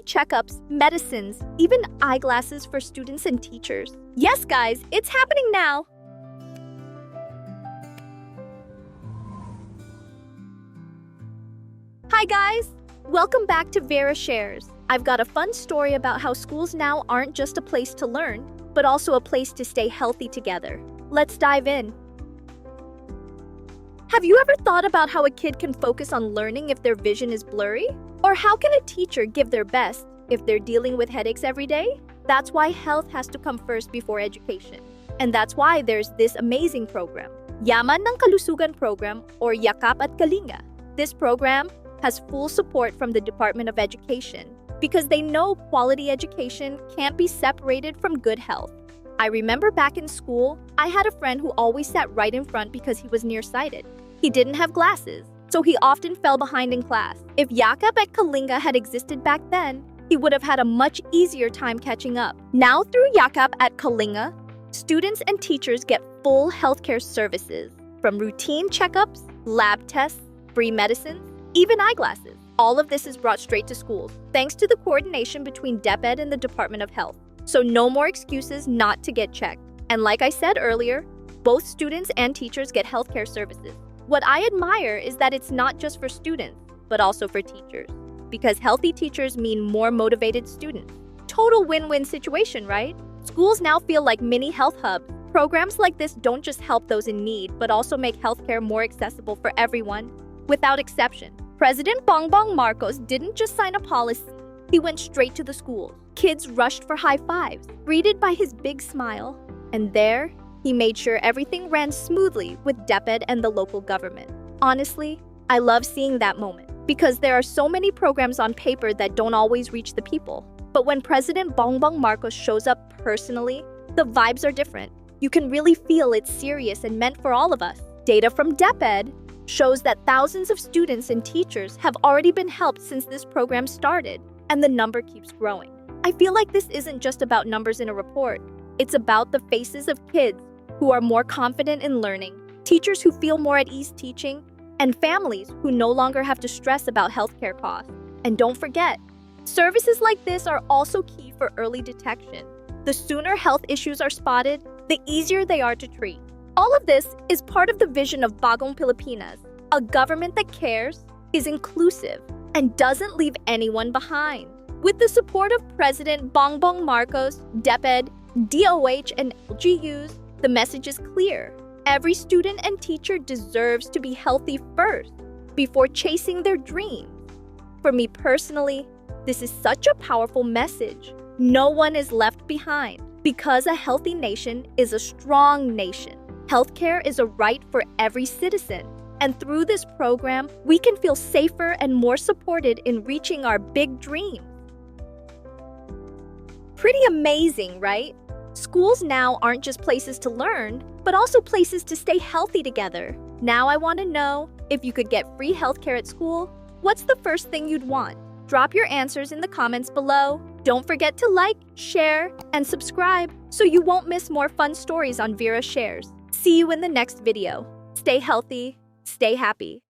checkups, medicines, even eyeglasses for students and teachers. Yes, guys, it's happening now. Hi, guys. Welcome back to Vera Shares. I've got a fun story about how schools now aren't just a place to learn, but also a place to stay healthy together. Let's dive in. Have you ever thought about how a kid can focus on learning if their vision is blurry? Or how can a teacher give their best if they're dealing with headaches every day? That's why health has to come first before education. And that's why there's this amazing program, Yaman ng Kalusugan Program or Yakap at Kalinga. This program has full support from the Department of Education because they know quality education can't be separated from good health. I remember back in school, I had a friend who always sat right in front because he was nearsighted. He didn't have glasses, so he often fell behind in class. If Yakap at Kalinga had existed back then, he would have had a much easier time catching up. Now through Yakap at Kalinga, students and teachers get full healthcare services, from routine checkups, lab tests, free medicines, even eyeglasses. All of this is brought straight to schools, thanks to the coordination between DepEd and the Department of Health. So no more excuses not to get checked. And like I said earlier, both students and teachers get healthcare services. What I admire is that it's not just for students, but also for teachers. Because healthy teachers mean more motivated students. Total win-win situation, right? Schools now feel like mini health hubs. Programs like this don't just help those in need, but also make healthcare more accessible for everyone, without exception. President Bongbong Marcos didn't just sign a policy, he went straight to the schools. Kids rushed for high fives, greeted by his big smile. And there, he made sure everything ran smoothly with DepEd and the local government. Honestly, I love seeing that moment because there are so many programs on paper that don't always reach the people. But when President Bongbong Marcos shows up personally, the vibes are different. You can really feel it's serious and meant for all of us. Data from DepEd shows that thousands of students and teachers have already been helped since this program started, and the number keeps growing. I feel like this isn't just about numbers in a report. It's about the faces of kids who are more confident in learning, teachers who feel more at ease teaching, and families who no longer have to stress about healthcare costs. And don't forget, services like this are also key for early detection. The sooner health issues are spotted, the easier they are to treat. All of this is part of the vision of Bagong Pilipinas, a government that cares, is inclusive, and doesn't leave anyone behind. With the support of President Bongbong Marcos, DepEd, DOH, and LGUs, the message is clear. Every student and teacher deserves to be healthy first, before chasing their dreams. For me personally, this is such a powerful message. No one is left behind, because a healthy nation is a strong nation. Healthcare is a right for every citizen. And through this program, we can feel safer and more supported in reaching our big dreams. Pretty amazing, right? Schools now aren't just places to learn, but also places to stay healthy together. Now I want to know, if you could get free healthcare at school, what's the first thing you'd want? Drop your answers in the comments below. Don't forget to like, share, and subscribe so you won't miss more fun stories on Vera Shares. See you in the next video. Stay healthy, stay happy.